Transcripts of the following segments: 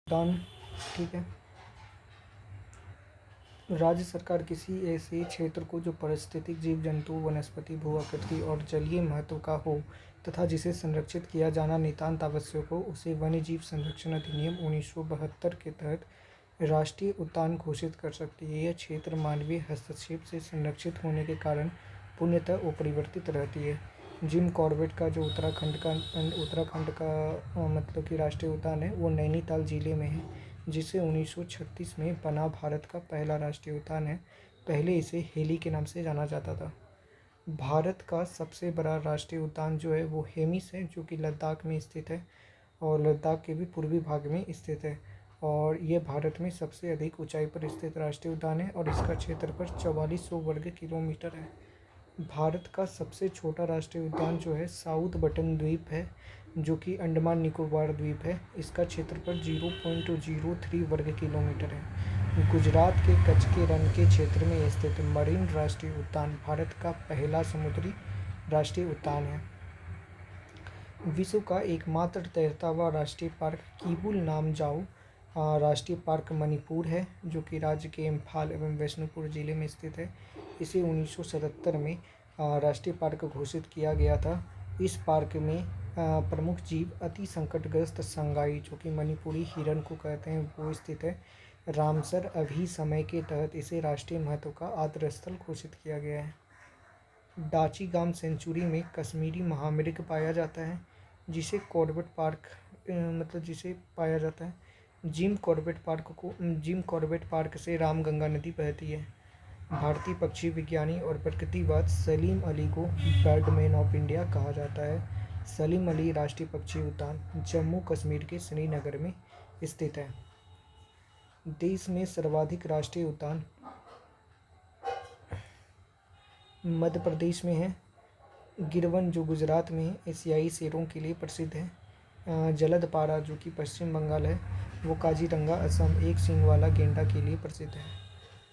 दान। ठीक है। राज्य सरकार किसी ऐसे क्षेत्र को जो पारिस्थितिक जीव जंतु वनस्पति भू आकृति और जलीय महत्व का हो तथा जिसे संरक्षित किया जाना नितांत आवश्यक हो उसे वन्य जीव संरक्षण अधिनियम 1972 के तहत राष्ट्रीय उद्यान घोषित कर सकती है। यह क्षेत्र मानवीय हस्तक्षेप से संरक्षित होने के कारण पूर्णतः अपरिवर्तित रहती है। जिम कॉर्बेट का जो उत्तराखंड का मतलब कि राष्ट्रीय उद्यान है वो नैनीताल जिले में है, जिसे 1936 में बना भारत का पहला राष्ट्रीय उद्यान है। पहले इसे हेली के नाम से जाना जाता था। भारत का सबसे बड़ा राष्ट्रीय उद्यान जो है वो हेमिस है, जो कि लद्दाख में स्थित है और लद्दाख के भी पूर्वी भाग में स्थित है। और ये भारत में सबसे अधिक ऊंचाई पर स्थित राष्ट्रीय उद्यान है और इसका क्षेत्रफल 4400 वर्ग किलोमीटर है। भारत का सबसे छोटा राष्ट्रीय उद्यान जो है साउथ बटन द्वीप है, जो कि अंडमान निकोबार द्वीप है। इसका क्षेत्रफल 0.03 वर्ग किलोमीटर है। गुजरात के कच्छ के रण के क्षेत्र में स्थित मरीन राष्ट्रीय उद्यान भारत का पहला समुद्री राष्ट्रीय उद्यान है। विश्व का एकमात्र तैरता हुआ राष्ट्रीय पार्क कीबुल नामजाओ राष्ट्रीय पार्क मणिपुर है, जो कि राज्य के इम्फाल एवं बिष्णुपुर जिले में स्थित है। इसे 1977 में राष्ट्रीय पार्क घोषित किया गया था। इस पार्क में प्रमुख जीव अति संकटग्रस्त संगाई, जो कि मणिपुरी हिरण को कहते हैं, वो स्थित है। रामसर अभिसमय के तहत इसे राष्ट्रीय महत्व का आदर्श स्थल घोषित किया गया है। डाची गाम सेंचुरी में कश्मीरी महामृग पाया जाता है, जिसे कॉर्बेट पाया जाता है। जिम कॉर्बेट पार्क से रामगंगा नदी बहती है। भारतीय पक्षी विज्ञानी और प्रकृतिवाद सलीम अली को बर्डमैन ऑफ इंडिया कहा जाता है। सलीम अली राष्ट्रीय पक्षी उद्यान जम्मू कश्मीर के श्रीनगर में स्थित है। देश में सर्वाधिक राष्ट्रीय उद्यान मध्य प्रदेश में है। गिरवन जो गुजरात में है, एशियाई शेरों के लिए प्रसिद्ध है। जलदपारा जो कि पश्चिम बंगाल है, वो काजीरंगा असम एक सींग वाला गेंडा के लिए प्रसिद्ध है।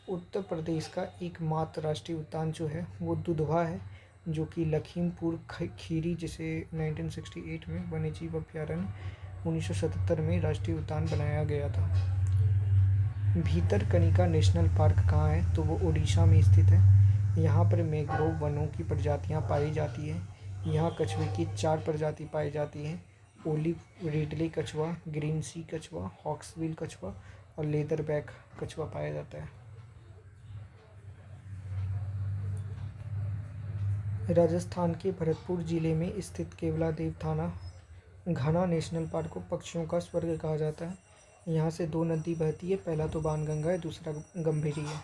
उत्तर प्रदेश का एकमात्र राष्ट्रीय उद्यान जो है वो दुधवा है, जो कि लखीमपुर खीरी, जिसे 1968 में वन्यजीव अभ्यारण्य 1977 में राष्ट्रीय उद्यान बनाया गया था। भीतरकनिका नेशनल पार्क कहाँ है, तो वो उड़ीसा में स्थित है। यहाँ पर मैंग्रोव वनों की प्रजातियाँ पाई जाती हैं। यहाँ कछुए की 4 प्रजाति पाई जाती हैं: ओलिव रिडले कछुआ, ग्रीन सी कछुआ, हॉक्सबिल कछुआ और लेदरबैक कछुआ पाया जाता है। राजस्थान के भरतपुर जिले में स्थित केवलादेव थाना घना नेशनल पार्क को पक्षियों का स्वर्ग कहा जाता है। यहाँ से 2 नदी बहती है, पहला तो बाणगंगा है, दूसरा गंभीरी है।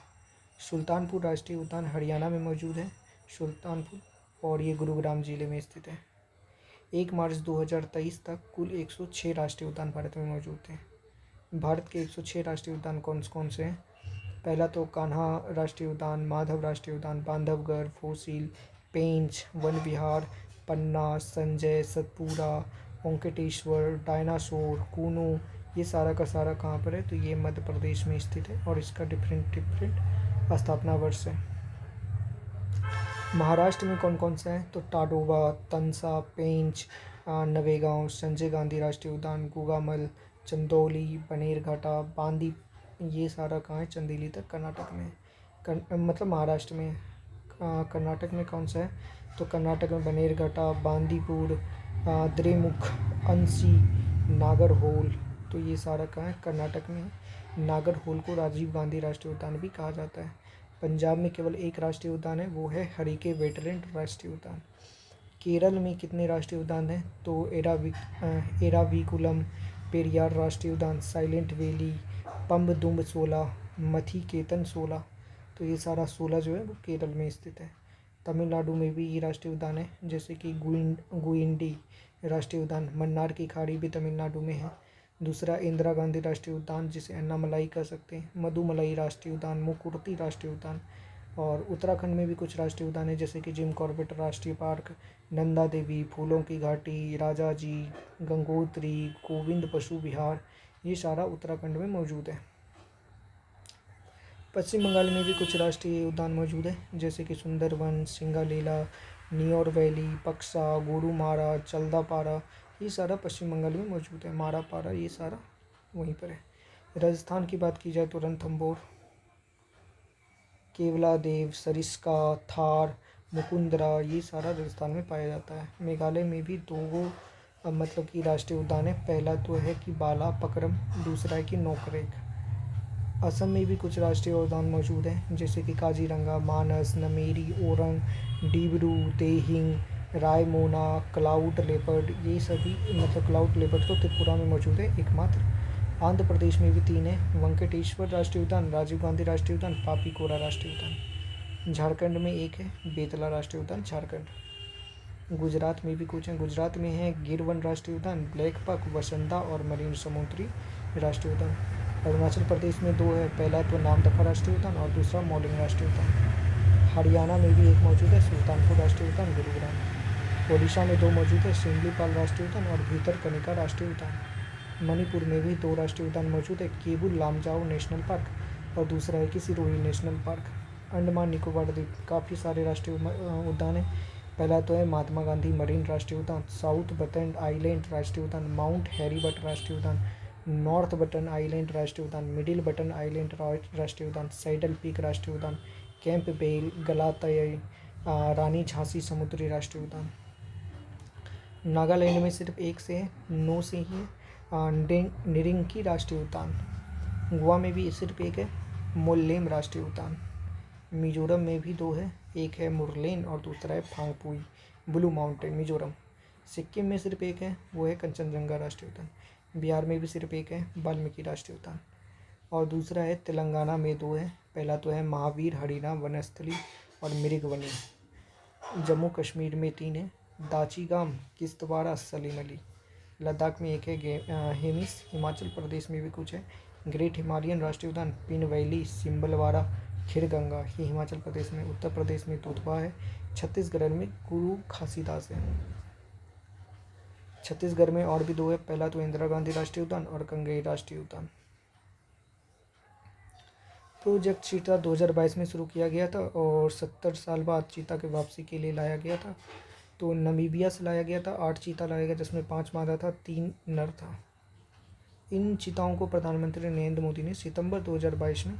सुल्तानपुर राष्ट्रीय उद्यान हरियाणा में मौजूद है, सुल्तानपुर, और ये गुरुग्राम जिले में स्थित है। 1 मार्च 2023 तक कुल 106 राष्ट्रीय उद्यान भारत में मौजूद थे। भारत के 106 राष्ट्रीय उद्यान कौन कौन से हैं? पहला तो कान्हा राष्ट्रीय उद्यान, माधव राष्ट्रीय उद्यान, बांधवगढ़, फोसिल, पेंच, वन विहार, पन्ना, संजय, सतपुरा, वेंकटेश्वर, डायनासोर, कूनू, ये सारा का सारा कहाँ पर है, तो ये मध्य प्रदेश में स्थित है और इसका डिफरेंट स्थापना वर्ष है। महाराष्ट्र में कौन कौन सा है, तो टाडोबा, तंसा, पेंच, नवेगांव, संजय गांधी राष्ट्रीय उद्यान, गुगामल, चंदौली, बनेरघाटा, बांदी, ये सारा कहाँ है, चंदेली तक कर्नाटक में मतलब महाराष्ट्र में। कर्नाटक में कौन सा है, तो कर्नाटक में बनेरघाटा, बांदीपुर, द्रेमुख, अंसी, नागरहोल, तो ये सारा कहाँ है, कर्नाटक में है। नागरहोल को राजीव गांधी राष्ट्रीय उद्यान भी कहा जाता है। पंजाब में केवल एक राष्ट्रीय उद्यान है, वो है हरिके वेटलैंड राष्ट्रीय उद्यान। केरल में कितने राष्ट्रीय उद्यान हैं, तो एराविकुलम पेरियार राष्ट्रीय उद्यान, साइलेंट वैली, पम्बदुम 16, मथिकेतन 16, तो ये सारा 16 जो है वो केरल में स्थित है। तमिलनाडु में भी ये राष्ट्रीय उद्यान है, जैसे कि गुइंडी राष्ट्रीय उद्यान, मन्नार की खाड़ी भी तमिलनाडु में है। दूसरा इंदिरा गांधी राष्ट्रीय उद्यान, जिसे अन्नामलाई कह सकते हैं, मधुमलाई राष्ट्रीय उद्यान, मुकुर्ती राष्ट्रीय उद्यान। और उत्तराखंड में भी कुछ राष्ट्रीय उद्यान है, जैसे कि जिम कॉर्बेट राष्ट्रीय पार्क, नंदा देवी, फूलों की घाटी, राजाजी, गंगोत्री, गोविंद पशु विहार, ये सारा उत्तराखंड में मौजूद है। पश्चिम बंगाल में भी कुछ राष्ट्रीय उद्यान मौजूद है, जैसे कि सुंदरवन, सिंगालीला, नियोर वैली, बक्सा, गोरुमारा, जल्दापारा, ये सारा पश्चिम बंगाल में मौजूद है। मारापारा, ये सारा वहीं पर है। राजस्थान की बात की जाए तो रणथंभौर, केवलादेव, सरिस्का, थार, मुकुंदरा, ये सारा राजस्थान में पाया जाता है। मेघालय में भी दो मतलब कि राष्ट्रीय उद्यान है। पहला तो है कि बाला पकरम, दूसरा है कि नोकरेक। असम में भी कुछ राष्ट्रीय उद्यान मौजूद हैं, जैसे कि काजीरंगा, मानस, नमेरी, ओरंग, डिब्रू, देहिंग, रायमोना, क्लाउड लेपर्ड, ये सभी मतलब क्लाउड लेपर्ड तो त्रिपुरा में मौजूद है एकमात्र। आंध्र प्रदेश में भी 3 है, वेंकटेश्वर राष्ट्रीय उद्यान, राजीव गांधी राष्ट्रीय उद्यान, पापीकोरा राष्ट्रीय उद्यान। झारखंड में 1 है, बेतला राष्ट्रीय उद्यान, झारखंड। गुजरात में भी कुछ हैं। गुजरात में है गिर वन राष्ट्रीय उद्यान, ब्लैक पक, वसंदा और मरीन समुद्री राष्ट्रीय उद्यान। अरुणाचल प्रदेश में 2 है, पहला तो नामदफा राष्ट्रीय उद्यान और दूसरा मौलिंग राष्ट्रीय उद्यान। हरियाणा में भी 1 मौजूद है, सुल्तानपुर राष्ट्रीय उद्यान, गुरुग्राम। ओडिशा में 2 मौजूद है, सिमलीपाल राष्ट्रीय उद्यान और भीतरकनिका राष्ट्रीय उद्यान। मणिपुर में भी 2 राष्ट्रीय उद्यान मौजूद है, केबुल लामजाओ नेशनल पार्क और दूसरा है कि सिरोही नेशनल पार्क। अंडमान निकोबार द्वीप काफ़ी सारे राष्ट्रीय उद्यान हैं। पहला तो है महात्मा गांधी मरीन राष्ट्रीय उद्यान, साउथ बटन आइलैंड राष्ट्रीय उद्यान, माउंट हैरीबट राष्ट्रीय उद्यान, नॉर्थ बटन आइलैंड राष्ट्रीय उद्यान, मिडिल बटन आइलैंड राष्ट्रीय उद्यान, सैडल पीक राष्ट्रीय उद्यान, कैंप बेल, गलातय, रानी झांसी समुद्री राष्ट्रीय उद्यान। नागालैंड में सिर्फ 1 से है, 9 से ही है, निरिंकी राष्ट्रीय उद्यान। गोवा में भी सिर्फ 1 है, मोल्लेम राष्ट्रीय उद्यान। मिजोरम में भी 2 है, एक है मुरलेन और दूसरा है फांगपुई ब्लू माउंटेन मिजोरम। सिक्किम में सिर्फ 1 है, वो है कंचनजंगा राष्ट्रीय उद्यान। बिहार में भी सिर्फ 1 है, वाल्मीकि राष्ट्रीय उद्यान। और दूसरा है तेलंगाना में 2 है, पहला तो है महावीर हरिना वनस्थली और मृगवनी। जम्मू कश्मीर में 3 है, दाचीगाम, किश्तवाड़ा, सलीम अली। लद्दाख में 1 है, हेमिस। हिमाचल प्रदेश में भी कुछ है, ग्रेट हिमालयन राष्ट्रीय उद्यान, पिन वैली, सिम्बलवाड़ा, खिरगंगा, ये हिमाचल प्रदेश में। उत्तर प्रदेश में दुधवा है। छत्तीसगढ़ में गुरु घासीदास है। छत्तीसगढ़ में और भी 2 है, पहला तो इंदिरा गांधी राष्ट्रीय उद्यान और कंगई राष्ट्रीय उद्यान। प्रोजेक्ट चीता 2022 में शुरू किया गया था और 70 साल बाद चीता के वापसी के लिए लाया गया था। तो नमीबिया से लाया गया था, 8 चीता लाया गया, जिसमें 5 मादा था, 3 नर था। इन चीताओं को प्रधानमंत्री नरेंद्र मोदी ने सितंबर 2022 में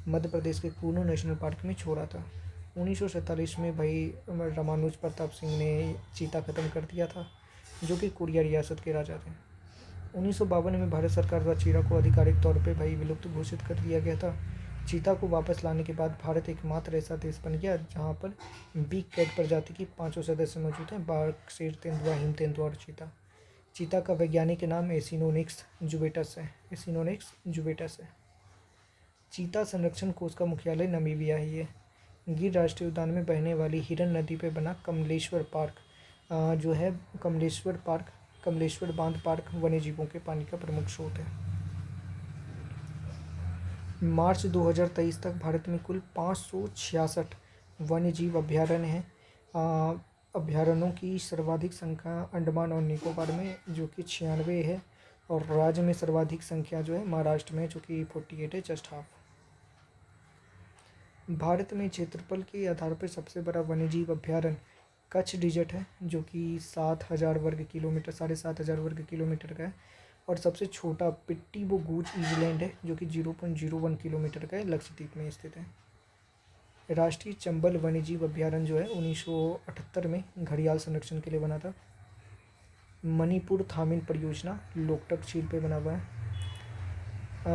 मध्य प्रदेश के कूनो नेशनल पार्क में छोड़ा था। 1947 में भाई रामानुज प्रताप सिंह ने चीता खत्म कर दिया था, जो कि कोरिया रियासत के राजा थे। 1952 में भारत सरकार द्वारा चीता को आधिकारिक तौर पे भाई विलुप्त घोषित कर दिया गया था। चीता को वापस लाने के बाद भारत एकमात्र ऐसा देश बन गया जहाँ पर बिग कैट प्रजाति की 5 सदस्य मौजूद हैं, बाघ, शेर, तेंदुआ, हिम तेंदुआ और चीता। चीता का वैज्ञानिक नाम एसिनोनिक्स जुवेटस है। चीता संरक्षण कोष का मुख्यालय नमीबिया ही है। गिर राष्ट्रीय उद्यान में बहने वाली हिरन नदी पर बना कमलेश्वर पार्क जो है कमलेश्वर बांध पार्क वन्य जीवों के पानी का प्रमुख स्रोत है। मार्च 2023 तक भारत में कुल 566 वन्य जीव अभ्यारण्य हैं। अभ्यारण्यों की सर्वाधिक संख्या अंडमान और निकोबार में जो कि 96 है, और राज्य में सर्वाधिक संख्या जो है महाराष्ट्र में जो कि 48 है, जस्ट हाफ। भारत में क्षेत्रफल के आधार पर सबसे बड़ा वन्यजीव अभ्यारण्य कच्छ डिजर्ट है, जो कि 7,000 वर्ग किलोमीटर 7,500 वर्ग किलोमीटर का है। और सबसे छोटा पिट्टीबो गूच ईजलैंड है, जो कि 0.01 किलोमीटर का है, लक्षद्वीप में स्थित है। राष्ट्रीय चंबल वन्यजीव अभ्यारण्य जो है 1978 में घड़ियाल संरक्षण के लिए बना था। मणिपुर थामिन परियोजना लोकटक झील पे बना हुआ है।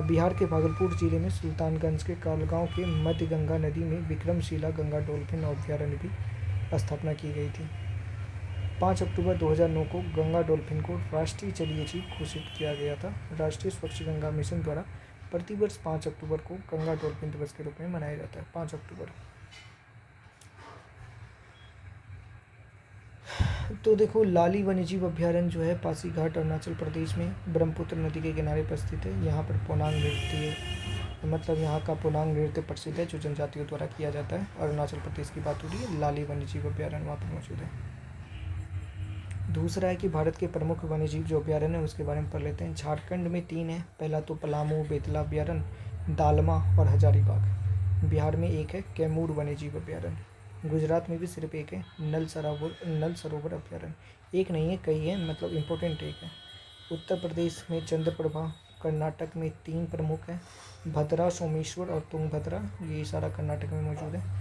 बिहार के भागलपुर जिले में सुल्तानगंज के कालगांव के मध्य गंगा नदी में विक्रमशिला गंगा डॉल्फिन अभ्यारण्य की स्थापना की गई थी। 5 अक्टूबर 2009 को गंगा डॉल्फिन को राष्ट्रीय जलीय जीव घोषित किया गया था। राष्ट्रीय स्वच्छ गंगा मिशन द्वारा प्रतिवर्ष 5 अक्टूबर को गंगा डॉल्फिन दिवस के रूप में मनाया जाता है। 5 अक्टूबर। तो देखो, लाली वन्यजीव अभ्यारण्य जो है पासीघाट अरुणाचल प्रदेश में ब्रह्मपुत्र नदी के किनारे पर स्थित है। यहाँ पर पोनांग नृत्य मतलब यहाँ का पोनांग नृत्य प्रसिद्ध है, जो जनजातियों द्वारा किया जाता है। अरुणाचल प्रदेश की बात हो रही है, लाली वन्यजीव अभ्यारण्य वहाँ पर मौजूद है। दूसरा है कि भारत के प्रमुख वन्यजीव जो अभ्यारण्य है उसके बारे में पढ़ लेते हैं। झारखंड में 3 है, पहला तो पलामू बेतला अभ्यारण्य, दालमा और हजारीबाग। बिहार में 1 है, कैमूर वन्यजीव अभ्यारण्य। गुजरात में भी सिर्फ 1 है, नल सरोवर अभ्यारण्य। एक नहीं है, कई है, मतलब इम्पोर्टेंट एक है। उत्तर प्रदेश में चंद्रप्रभा, कर्नाटक में 3 प्रमुख हैं, भद्रा, सोमेश्वर और तुंगभद्रा। ये सारा कर्नाटक में मौजूद है।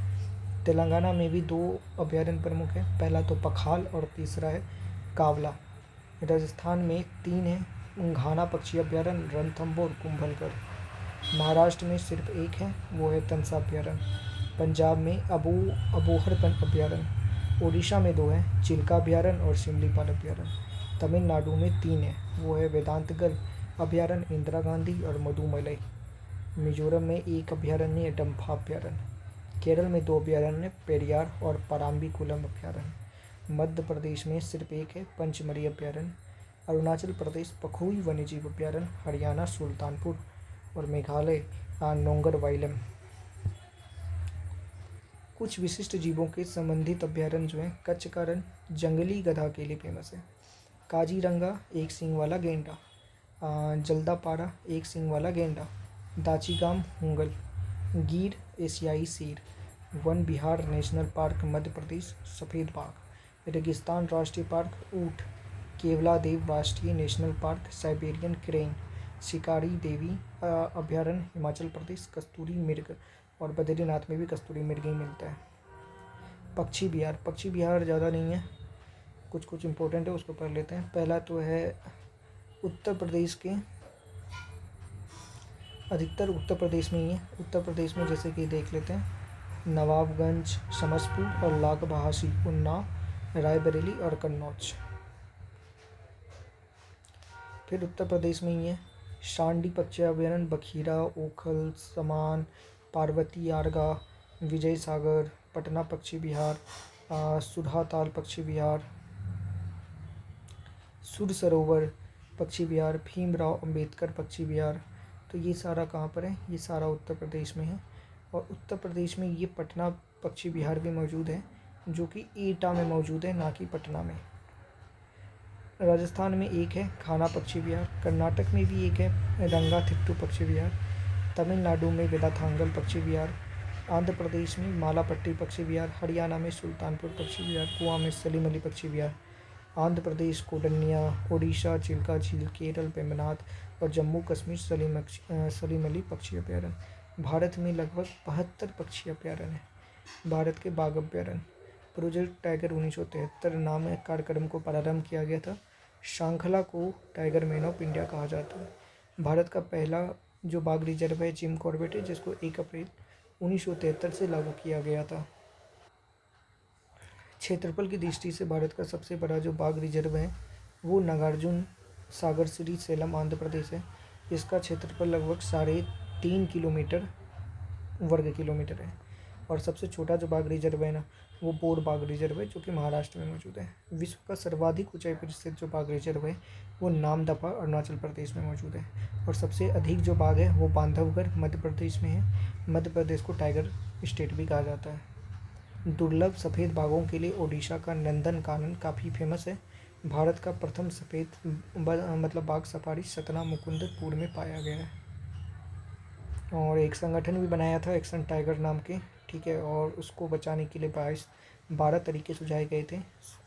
तेलंगाना में भी 2 अभयारण्य प्रमुख हैं, पहला तो पखाल और तीसरा है कावला। राजस्थान में 3 हैं, घाना पक्षी अभयारण्य, रणथंभौर, कुंभलगढ़। महाराष्ट्र में सिर्फ एक है, वो है तंसा अभयारण्य। पंजाब में अबोहर अभयारण्य। उड़ीसा में 2 हैं, चिल्का अभयारण्य और शिमलीपाल अभयारण्य। तमिलनाडु में 3 है, वो है वेदांतगल अभयारण्य, इंदिरा गांधी और मधुमलई। मिजोरम में 1 अभयारण्य है, डम्फा अभयारण्य। केरल में 2 अभयारण्य, पेरियार और पराम्बीकुलम अभयारण्य। मध्य प्रदेश में सिर्फ एक है, पंचमढ़ी अभयारण्य। अरुणाचल प्रदेश पखोई वन्यजीव अभयारण्य, हरियाणा सुल्तानपुर और मेघालय नोंगर वाइलम। कुछ विशिष्ट जीवों के संबंधित अभयारण्य जो हैं, कच्छ का रण जंगली गधा के लिए फेमस है, काजीरंगा एक सींग वाला गेंडा, जल्दापाड़ा एक सींग वाला गेंडा, दाचीगाम हुंगल, गीर एशियाई शेर। वन विहार नेशनल पार्क मध्य प्रदेश, सफ़ेद बाघ। रेगिस्तान राष्ट्रीय पार्क ऊँट, केवलादेव राष्ट्रीय नेशनल पार्क, साइबेरियन क्रेन। शिकारी देवी अभयारण्य हिमाचल प्रदेश, कस्तूरी मृग, और बद्रीनाथ में भी कस्तूरी मृग ही मिलता है। पक्षी विहार ज़्यादा नहीं है, कुछ कुछ इम्पोर्टेंट है, उसको पढ़ लेते हैं। पहला तो है उत्तर प्रदेश के, अधिकतर उत्तर प्रदेश में ही है। उत्तर प्रदेश में जैसे कि देख लेते हैं, नवाबगंज, समस्तीपुर और लालबहासी, उन्नाव, रायबरेली और कन्नौज। फिर उत्तर प्रदेश में ही है शांडी पक्षी अभयारण्य, बखीरा, ओखल, समान, पार्वती यारगा, विजय सागर, पटना पक्षी विहार, सुधाताल पक्षी विहार, सुर सरोवर पक्षी विहार, भीमराव अंबेडकर पक्षी विहार। तो ये सारा कहाँ पर है, ये सारा उत्तर प्रदेश में है। और उत्तर प्रदेश में ये पटना पक्षी विहार भी मौजूद है, जो कि एटा में मौजूद है, ना कि पटना में। राजस्थान में एक है खाना पक्षी विहार, कर्नाटक में भी एक है रंगाथिट्टू पक्षी विहार, तमिलनाडु में वेदाथांगल पक्षी विहार, आंध्र प्रदेश में मालापट्टी पक्षी विहार, हरियाणा में सुल्तानपुर पक्षी विहार, गोवा में सलीम अली पक्षी विहार, आंध्र प्रदेश कोडन्या, ओडिशा चिल्का झील, केरल वेम्बनाथ और जम्मू कश्मीर सलीम अली पक्षी अभयारण्य। भारत में लगभग 72 पक्षी अभयारण्य हैं। भारत के बाघ अभयारण्य, प्रोजेक्ट टाइगर 1973 नाम कार्यक्रम को प्रारंभ किया गया था। श्रृंखला को टाइगर मैन ऑफ इंडिया कहा जाता है। भारत का पहला जो बाघ रिजर्व है जिम कॉर्बेट है, जिसको 1 अप्रैल 1973 से लागू किया गया था। क्षेत्रफल की दृष्टि से भारत का सबसे बड़ा जो बाघ रिजर्व है वो नागार्जुन सागर श्रीशैलम आंध्र प्रदेश है। इसका क्षेत्रफल लगभग 3.5 किलोमीटर वर्ग किलोमीटर है। और सबसे छोटा जो बाघ रिजर्व है ना, वो बोर बाघ रिजर्व है, जो कि महाराष्ट्र में मौजूद है। विश्व का सर्वाधिक ऊंचाई पर स्थित जो बाघ रिजर्व है वो नामदफा अरुणाचल प्रदेश में मौजूद है। और सबसे अधिक जो बाघ है वो बांधवगढ़ मध्य प्रदेश में है। मध्य प्रदेश को टाइगर स्टेट भी कहा जाता है। दुर्लभ सफ़ेद बाघों के लिए ओडिशा का नंदन कानन काफ़ी फेमस है। भारत का प्रथम सफ़ेद बाघ सफारी सतना मुकुंदपुर में पाया गया है। और एक संगठन भी बनाया था एक्शन टाइगर नाम के, ठीक है, और उसको बचाने के लिए 12 तरीके सुझाए गए थे।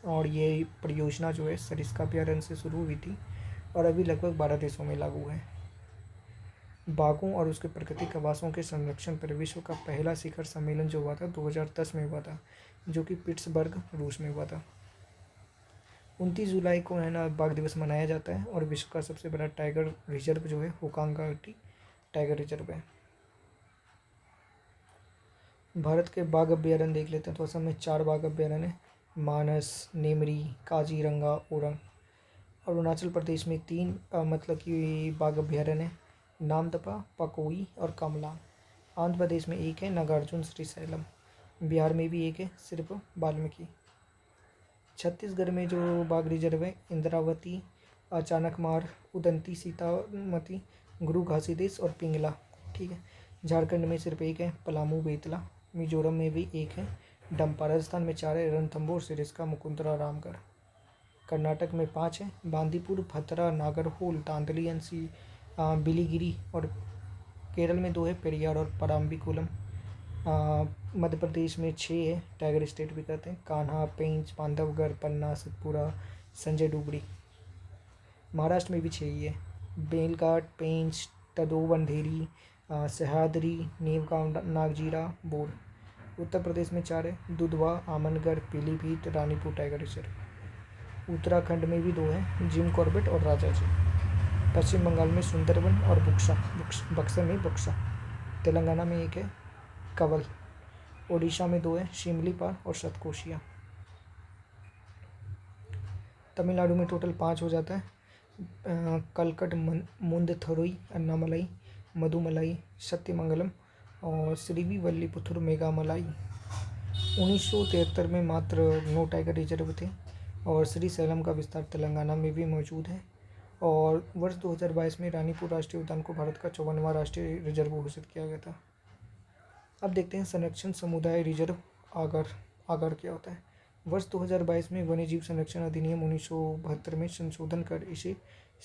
और ये परियोजना जो है सरिस्का अभयारण्य से शुरू हुई थी और अभी लगभग 12 देशों में लागू है। बाघों और उसके प्राकृतिक आवासों के संरक्षण पर विश्व का पहला शिखर सम्मेलन जो हुआ था 2010 में हुआ था, जो कि पिट्सबर्ग रूस में हुआ था। 29 जुलाई को है ना बाघ दिवस मनाया जाता है। और विश्व का सबसे बड़ा टाइगर रिजर्व जो है होकांगाटी टाइगर रिजर्व है। भारत के बाघ अभ्यारण्य देख लेते हैं तो असम में 4 बाघ अभ्यारण्य है, मानस, नेमरी, काजीरंगा, ओरंग। अरुणाचल प्रदेश में 3 कि बाघ अभ्यारण्य है, नामदफा, पकोई और कमला। आंध्र प्रदेश में एक है नागार्जुन श्रीशैलम। बिहार में भी एक है, सिर्फ वाल्मीकि। छत्तीसगढ़ में जो बाघ रिजर्व है इंद्रावती, अचानकमार, उदंती, सीतामती, गुरु घासीदास और पिंगला, ठीक है। झारखंड में सिर्फ एक है, पलामू, बेतला। मिजोरम में भी एक है, डम्पा। राजस्थान में 4 है, रणथंभौर, सिरिस्का, मुकुंदरा, रामगढ़। कर्नाटक में 5 है, बांदीपुर, भद्रा, नागरहोल, तांदली, अंसी, बिलीगिरी। और केरल में 2 है, पेरियार और पराम्बीकुलम। मध्य प्रदेश में 6 है, टाइगर स्टेट भी कहते हैं, कान्हा, पेंच, बांधवगढ़, पन्ना, सतपुरा, संजय डुगरी। महाराष्ट्र में भी 6 ही है। बेलघाट, पेंच, तपोवन, धेरी, सह्याद्री, नीमगांव, नागजीरा, बोर। उत्तर प्रदेश में 4 है, दुधवा, आमनगढ़, पीलीभीत, रानीपुर टाइगर रिजर्व। उत्तराखंड में भी 2 हैं, जिम कॉर्बेट और राजाजी। पश्चिम बंगाल में सुंदरबन और बक्सर में बक्सा। तेलंगाना में 1 है, कवल। ओडिशा में 2 है, शिमलीपाल और सतकोशिया। तमिलनाडु में टोटल 5 हो जाता है, कलकट, मुंदथुरई, अन्नामलाई, मधुमलाई, सत्यमंगलम और श्रीविल्लिपुथुर मेघामलाई। 1973 में मात्र 9 टाइगर रिजर्व थे और श्रीशैलम का विस्तार तेलंगाना में भी मौजूद है। और वर्ष 2022 में रानीपुर राष्ट्रीय उद्यान को भारत का 54वां राष्ट्रीय रिजर्व घोषित किया गया था। अब देखते हैं संरक्षण समुदाय रिजर्व आगर क्या होता है। वर्ष 2022 में वन्यजीव संरक्षण अधिनियम 1972 में संशोधन कर इसे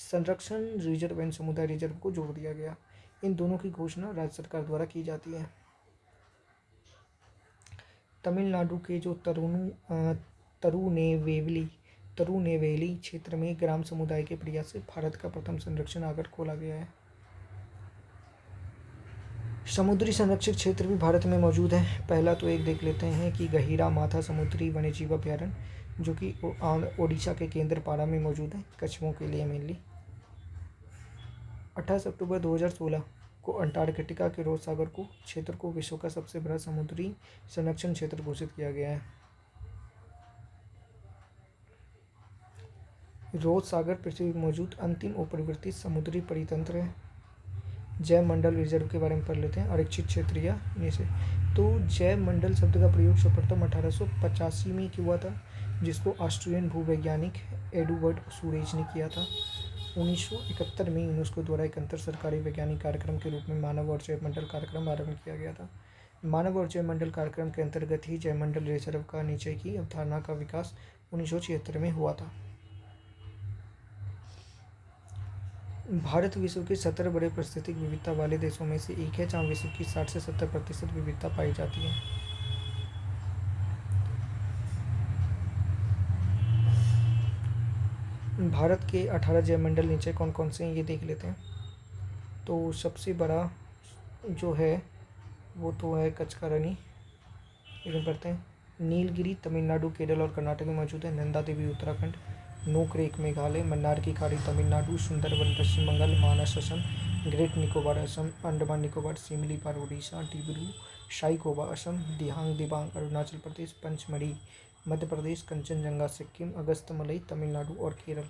संरक्षण रिजर्व एवं समुदाय रिजर्व को जोड़ दिया गया। इन दोनों की घोषणा राज्य सरकार द्वारा की जाती है। तमिलनाडु के जो तरुनेवेली क्षेत्र में ग्राम समुदाय के प्रयास से भारत का प्रथम संरक्षण आगर खोला गया है। समुद्री संरक्षित क्षेत्र भी भारत में मौजूद है। पहला तो एक देख लेते हैं कि गहीरा माथा समुद्री वन्यजीव अभयारण्य, जो कि ओडिशा के केंद्रपाड़ा में मौजूद है, कछुओं के लिए मेनली। 28 अक्टूबर 2016 को अंटार्कटिका के रोज सागर को क्षेत्र को विश्व का सबसे बड़ा समुद्री संरक्षण क्षेत्र घोषित किया गया है। रोज सागर पृथ्वी में मौजूद अंतिम अपरिवर्तित समुद्री परितंत्र है। जैव मंडल रिजर्व के बारे में पढ़ लेते हैं, आरक्षित क्षेत्र या नीचे। तो जैव मंडल शब्द का प्रयोग सर्वप्रथम 1885 में हुआ था, जिसको ऑस्ट्रियन भूवैज्ञानिक एडवर्ड सुरेज ने किया था। 1971 में यूनेस्को द्वारा एक अंतर सरकारी वैज्ञानिक कार्यक्रम के रूप में मानव और जैव मंडल कार्यक्रम आरंभ किया गया था। मानव और जैव मंडल कार्यक्रम के अंतर्गत ही जैव मंडल रिजर्व का नीचे की अवधारणा का विकास 1976 में हुआ था। भारत विश्व के 17 बड़े पारिस्थितिक विविधता वाले देशों में से एक है, जहाँ विश्व की 60 से 70% विविधता पाई जाती है। भारत के 18 जैवमंडल नीचे कौन कौन से हैं ये देख लेते हैं। तो सबसे बड़ा जो है वो तो है कच्छ का रणि, लेकिन पढ़ते हैं। नीलगिरी तमिलनाडु, केरल और कर्नाटक में मौजूद है। नंदा देवी उत्तराखंड, नोकरेक मेघालय, मन्नार की खाड़ी तमिलनाडु, सुंदरबन पश्चिम बंगाल, मानस असम, ग्रेट निकोबार असम, अंडमान निकोबार, सिमलीपाल ओडिशा, डिब्रू साइखोवा असम, दिहांग दिबांग अरुणाचल प्रदेश, पंचमढ़ी मध्य प्रदेश, कंचनजंगा सिक्किम, अगस्तमलई तमिलनाडु और केरल,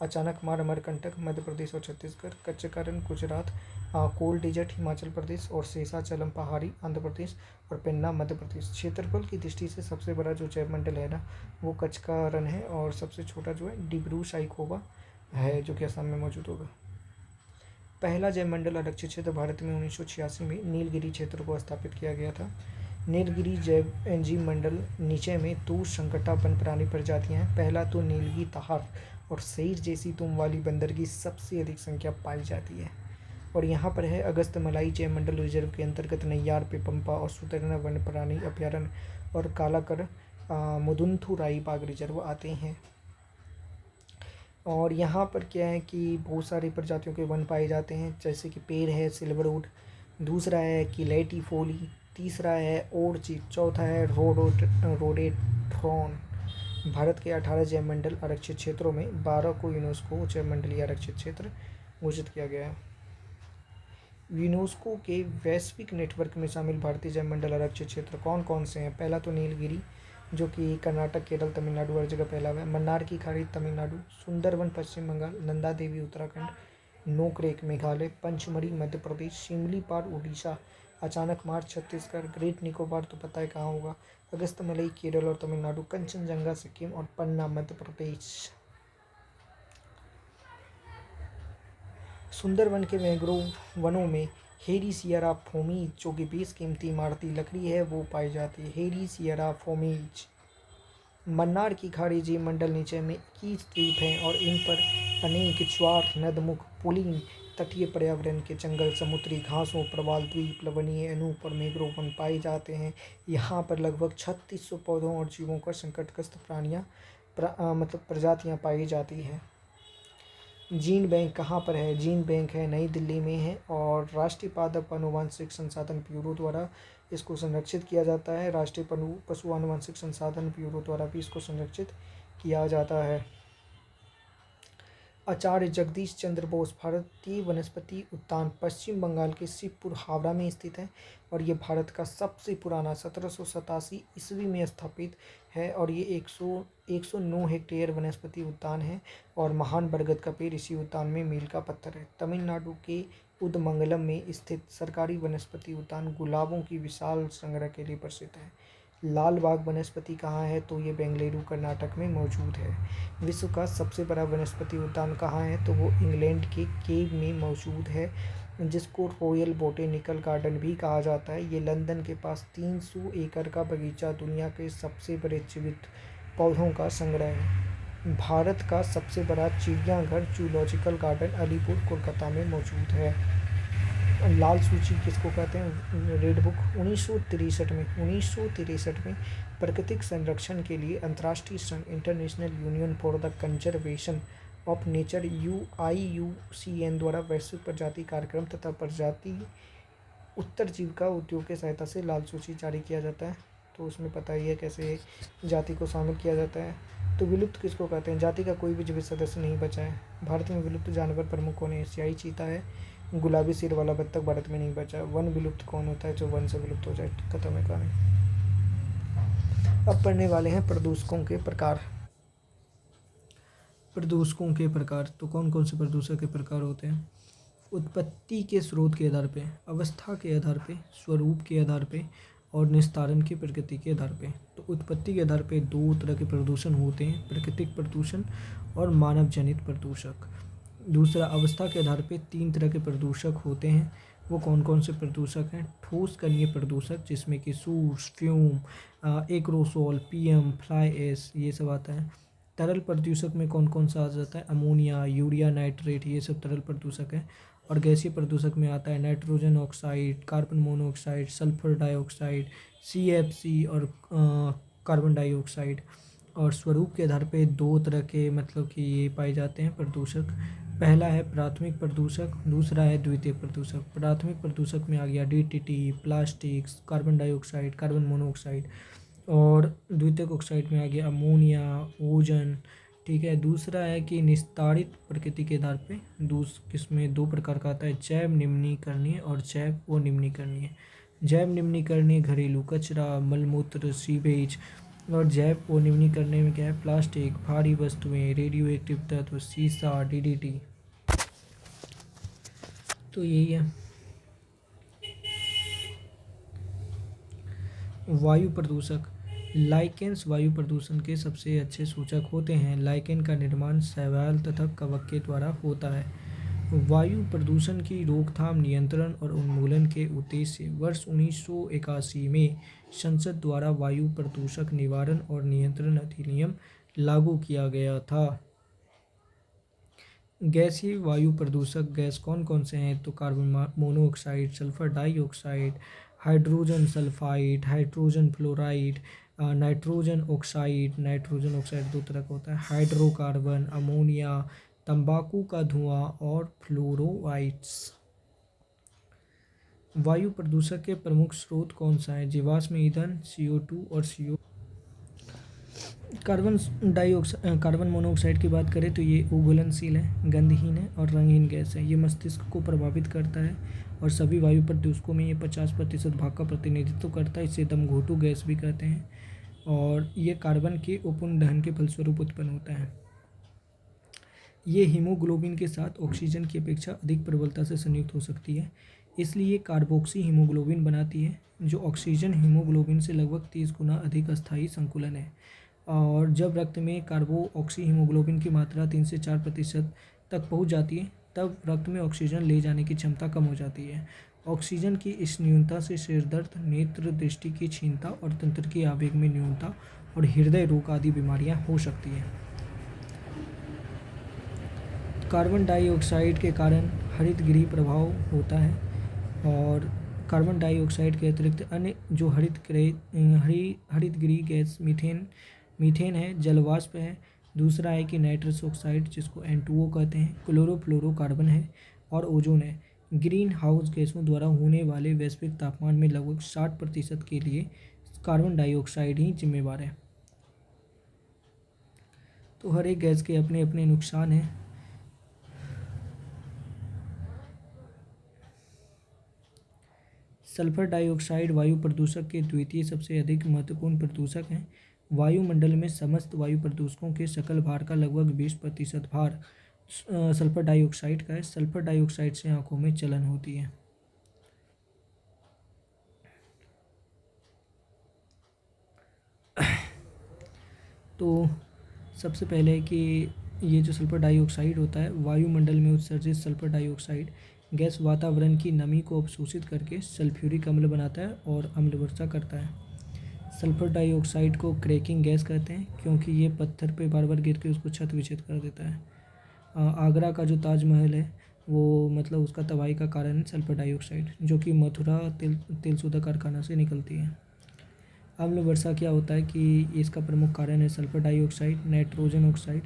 अचानकमार अमरकंटक मध्य प्रदेश और छत्तीसगढ़, कच्चकारन गुजरात, कोल डेजर्ट हिमाचल प्रदेश और शेषाचलम पहाड़ी आंध्र प्रदेश और पेन्ना मध्य प्रदेश। क्षेत्रफल की दृष्टि से सबसे बड़ा जो जैवमंडल है ना वो कच्छ का रण है, और सबसे छोटा जो है डिब्रू साइखोवा है, जो कि असम में मौजूद होगा। पहला जैवमंडल आरक्षित क्षेत्र भारत में 1986 में नीलगिरी क्षेत्र को स्थापित किया गया था। नीलगिरी जीव मंडल नीचे में 2 संकटा वन प्राणी प्रजातियां हैं। पहला तो नीलगी ताहार और शेर जैसी दुम वाली बंदर की सबसे अधिक संख्या पाई जाती है। और यहाँ पर है अगस्तमलाई जैव मंडल रिजर्व के अंतर्गत नैयार, पेपम्पा और सुतरना वन प्राणी अभयारण्य और कालाकर मुदुनथुराई बाघ रिजर्व आते हैं। और यहाँ पर क्या है कि बहुत सारी प्रजातियों के वन पाए जाते हैं, जैसे कि पेड़ है सिल्वरवुड, दूसरा है किलेटिफोली, तीसरा है ओरचिड, चौथा है रोडेट्रॉन। भारत के 18 जैवमंडल आरक्षित क्षेत्रों में 12 को यूनेस्को जैवमंडलीय आरक्षित क्षेत्र घोषित किया गया है। यूनेस्को के वैश्विक नेटवर्क में शामिल भारतीय जैवमंडल आरक्षित क्षेत्र कौन कौन से हैं। पहला तो नीलगिरी, जो कि कर्नाटक, केरल, तमिलनाडु हर जगह फैला हुआ है। मन्नार की खाड़ी तमिलनाडु, सुंदरबन पश्चिम बंगाल, नंदा देवी उत्तराखंड, नोकरेक मेघालय, पंचमढ़ी मध्य प्रदेश, शिमलीपाल उड़ीसा, अचानकमार छत्तीसगढ़, ग्रेट निकोबार तो पता है कहाँ होगा, अगस्तमलई केरल और तमिलनाडु, कंचनजंगा सिक्किम और पन्ना मध्य प्रदेश। सुंदरबन के मैंग्रोव वनों में हेरिसियरा फोमीज, जो कि बेशकीमती इमारती लकड़ी है, वो पाई जाती है। हेरिसियरा फोमीज। मन्नार की खाड़ी जीव मंडल नीचे में 21 द्वीप हैं और इन पर अनेक ज्वार, नदमुख, पुलिन, तटीय पर्यावरण के जंगल, समुद्री घासों, प्रवाल द्वीप, लवणीय अनूप और मैंग्रोव वन पाए जाते हैं। यहाँ पर लगभग 3600 पौधों और जीवों का संकटग्रस्त प्रजातियाँ पाई जाती हैं। जीन बैंक कहाँ पर है? जीन बैंक है नई दिल्ली में है और राष्ट्रीय पादप आनुवंशिक संसाधन ब्यूरो द्वारा इसको संरक्षित किया जाता है। राष्ट्रीय पशु आनुवंशिक संसाधन ब्यूरो द्वारा भी इसको संरक्षित किया जाता है। आचार्य जगदीश चंद्र बोस भारतीय वनस्पति उद्यान पश्चिम बंगाल के शिवपुर हावड़ा में स्थित है और ये भारत का सबसे पुराना 1787 ईस्वी में स्थापित है और ये 109 हेक्टेयर वनस्पति उद्यान है और महान बरगद का पेड़ इसी उद्यान में मील का पत्थर है। तमिलनाडु के उदमंगलम में स्थित सरकारी वनस्पति उद्यान गुलाबों की विशाल संग्रह के लिए प्रसिद्ध है। लाल बाग वनस्पति कहाँ है? तो ये बेंगलुरु कर्नाटक में मौजूद है। विश्व का सबसे बड़ा वनस्पति उद्यान कहाँ है? तो वो इंग्लैंड के केव में मौजूद है जिसको रॉयल बोटेनिकल गार्डन भी कहा जाता है। ये लंदन के पास 300 एकड़ का बगीचा दुनिया के सबसे बड़े जीवित पौधों का संग्रह है। भारत का सबसे बड़ा चिड़ियाघर जूलॉजिकल गार्डन अलीपुर कोलकाता में मौजूद है। लाल सूची किसको कहते हैं? रेड बुक 1963 में प्राकृतिक संरक्षण के लिए अंतर्राष्ट्रीय संघ international union for the conservation of nature IUCN द्वारा वैश्विक प्रजाति कार्यक्रम तथा प्रजाति उत्तरजीविका उद्योग की सहायता से लाल सूची जारी किया जाता है। तो उसमें पता ही है कैसे जाति को शामिल किया जाता है। तो विलुप्त किसको कहते हैं? जाति का कोई भी जीवित सदस्य नहीं बचा है। भारत में विलुप्त जानवर प्रमुख कौन है? एशियाई चीता है। गुलाबी सिर वाला बत्तख भारत में नहीं बचा। वन विलुप्त कौन होता है? जो वन से विलुप्त हो जाए। खत्म है कहानी। अब पढ़ने वाले हैं प्रदूषकों के प्रकार। प्रदूषकों के प्रकार तो कौन कौन से प्रदूषक के प्रकार होते हैं? उत्पत्ति के स्रोत के आधार पे, अवस्था के आधार पे, स्वरूप के आधार पे और निस्तारण की प्रकृति के आधार पे। तो उत्पत्ति के आधार पे 2 तरह के प्रदूषण होते हैं, प्राकृतिक प्रदूषण और मानव जनित प्रदूषक। दूसरा, अवस्था के आधार पे 3 तरह के प्रदूषक होते हैं। वो कौन कौन से प्रदूषक हैं? ठोस कणीय प्रदूषक जिसमें कि सूस, fume, aerosol, PM, fly ash ये सब आता है। तरल प्रदूषक में कौन कौन सा आ जाता है? अमोनिया, यूरिया, नाइट्रेट ये सब तरल प्रदूषक है। और गैसीय प्रदूषक में आता है nitrogen oxide, carbon monoxide, sulphur dioxide, CFC और कार्बन डाइऑक्साइड। और स्वरूप के आधार पे 2 तरह के मतलब कि ये पाए जाते हैं प्रदूषक। पहला है प्राथमिक प्रदूषक, दूसरा है द्वितीयक प्रदूषक। प्राथमिक प्रदूषक में आ गया DDT, plastic, carbon dioxide, carbon monoxide. और द्वितीयक ऑक्साइड में आ गया अमोनिया, ओजन। ठीक है। दूसरा है कि निस्तारित प्रकृति के आधार पे किसमें 2 प्रकार का आता है, जैव निम्नीकरणीय और जैव अनिम्नीकरणीय। जैव निम्नीकरणीय घरेलू कचरा, मलमूत्र, सीवेज। और जैव अनिम्नीकरणीय में क्या है? प्लास्टिक, भारी वस्तुएं, रेडियो एक्टिव तत्व, सीसा, DDT। तो यही है। वायु प्रदूषक, लाइकेन्स वायु प्रदूषण के सबसे अच्छे सूचक होते हैं। लाइकेन का निर्माण शैवाल तथा कवक के द्वारा होता है। वायु प्रदूषण की रोकथाम, नियंत्रण और उन्मूलन के उद्देश्य से वर्ष 1981 में संसद द्वारा वायु प्रदूषक निवारण और नियंत्रण अधिनियम लागू किया गया था। गैसीय वायु प्रदूषक गैस कौन कौन से हैं? तो carbon monoxide, sulphur dioxide, hydrogen sulphide, hydrogen fluoride, nitrogen oxide. Nitrogen oxide 2 तरह का होता है। हाइड्रोकार्बन, अमोनिया, तंबाकू का धुआं और फ्लोरोवाइड्स। वायु प्रदूषक के प्रमुख स्रोत कौन सा है? जीवाश्म ईंधन, CO2 और CO। कार्बन मोनोऑक्साइड की बात करें तो ये उघुलनशील है, गंधहीन है और रंगहीन गैस है। ये मस्तिष्क को प्रभावित करता है और सभी वायु प्रदूषकों में ये 50% भाग का प्रतिनिधित्व करता है। इसे दमघोटू गैस भी कहते हैं और ये कार्बन के उपुन दहन के फलस्वरूप उत्पन्न होता है। ये हीमोग्लोबिन के साथ ऑक्सीजन की अपेक्षा अधिक प्रबलता से संयुक्त हो सकती है, इसलिए कार्बोक्सी हीमोग्लोबिन बनाती है जो ऑक्सीजन हीमोग्लोबिन से लगभग 30 गुना अधिक अस्थायी संकुलन है। और जब रक्त में कार्बोक्सी हीमोग्लोबिन की मात्रा 3 से 4% तक पहुंच जाती है तब रक्त में ऑक्सीजन ले जाने की क्षमता कम हो जाती है। ऑक्सीजन की इस न्यूनता से सिर दर्द, नेत्र दृष्टि की क्षीणता और तंत्र के आवेग में न्यूनता और हृदय रोग आदि बीमारियां हो सकती हैं। कार्बन डाइऑक्साइड के कारण हरितगृह प्रभाव होता है और कार्बन डाइऑक्साइड के अतिरिक्त अन्य जो हरितगृह गैस मीथेन है, जलवाष्प है, दूसरा है कि नाइट्रस ऑक्साइड जिसको N2O कहते हैं, क्लोरोफ्लोरोकार्बन है, और ओजोन है। ग्रीन हाउस गैसों द्वारा होने वाले वैश्विक तापमान में लगभग 60% के लिए कार्बन डाइऑक्साइड ही जिम्मेवार है। तो हर एक गैस के अपने अपने नुकसान हैं। सल्फर डाइऑक्साइड वायु प्रदूषक के द्वितीय सबसे अधिक महत्वपूर्ण प्रदूषक हैं। वायुमंडल में समस्त वायु प्रदूषकों के सकल भार का लगभग 20% भार सल्फर डाइऑक्साइड का है। सल्फर डाइऑक्साइड से आंखों में जलन होती है। तो सबसे पहले कि ये जो सल्फर डाइऑक्साइड होता है, वायुमंडल में उत्सर्जित सल्फर डाइऑक्साइड गैस वातावरण की नमी को अवशोषित करके सल्फ्यूरिक अम्ल बनाता है और अम्ल वर्षा करता है। सल्फर डाइऑक्साइड को क्रैकिंग गैस कहते हैं क्योंकि ये पत्थर पे बार बार गिर के उसको छत विच्छेद कर देता है। आगरा का जो ताजमहल है वो मतलब उसका तबाही का कारण है सल्फर डाइऑक्साइड, जो कि मथुरा तेल सोधा कारखाना से निकलती है। अम्ल वर्षा क्या होता है कि इसका प्रमुख कारण है सल्फर डाइऑक्साइड, नाइट्रोजन ऑक्साइड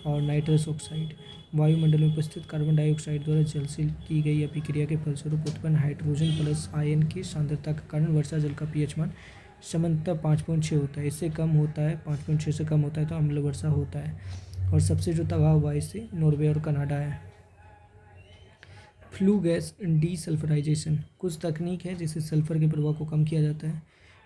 और नाइट्रस ऑक्साइड। वायुमंडल में उपस्थित कार्बन डाइऑक्साइड द्वारा जल से की गई अभिक्रिया के फलस्वरूप उत्पन्न हाइड्रोजन प्लस आयन की सांद्रता के कारण वर्षा जल का पीएच मान सामान्यतः 5.6 होता है। इससे कम होता है, 5.6 से कम होता है तो अम्ल वर्षा होता है। और सबसे जो तबाह हुआ इससे नॉर्वे और कनाडा है। फ्लू गैस डीसल्फराइजेशन कुछ तकनीक है जिससे सल्फर के प्रभाव को कम किया जाता है,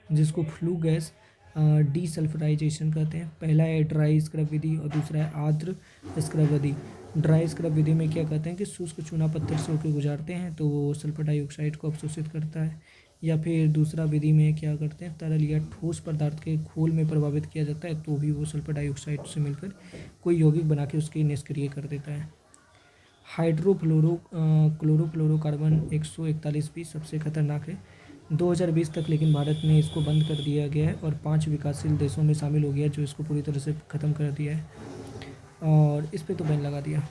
जिसको फ्लू गैस डीसल्फराइजेशन कहते हैं। पहला है ड्राई स्क्रब विधि और दूसरा है आर्द्र स्क्रब विधि। ड्राई स्क्रब विधि में क्या कहते हैं कि शुष्क चूना पत्थर से होकर गुजारते हैं तो वो सल्फर डाइऑक्साइड को अवशोषित करता है। या फिर दूसरा विधि में क्या करते हैं, तरल या ठोस पदार्थ के खोल में प्रभावित किया जाता है तो भी वो सल्फर डाइऑक्साइड से मिलकर कोई यौगिक बना के उसकी निष्क्रिय कर देता है। क्लोरोफ्लोरोकार्बन 141 सबसे खतरनाक है 2020 तक, लेकिन भारत ने इसको बंद कर दिया गया है और 5 विकासशील देशों में शामिल हो गया है जो इसको पूरी तरह से ख़त्म कर दिया है और इस पे तो बैन लगा दिया।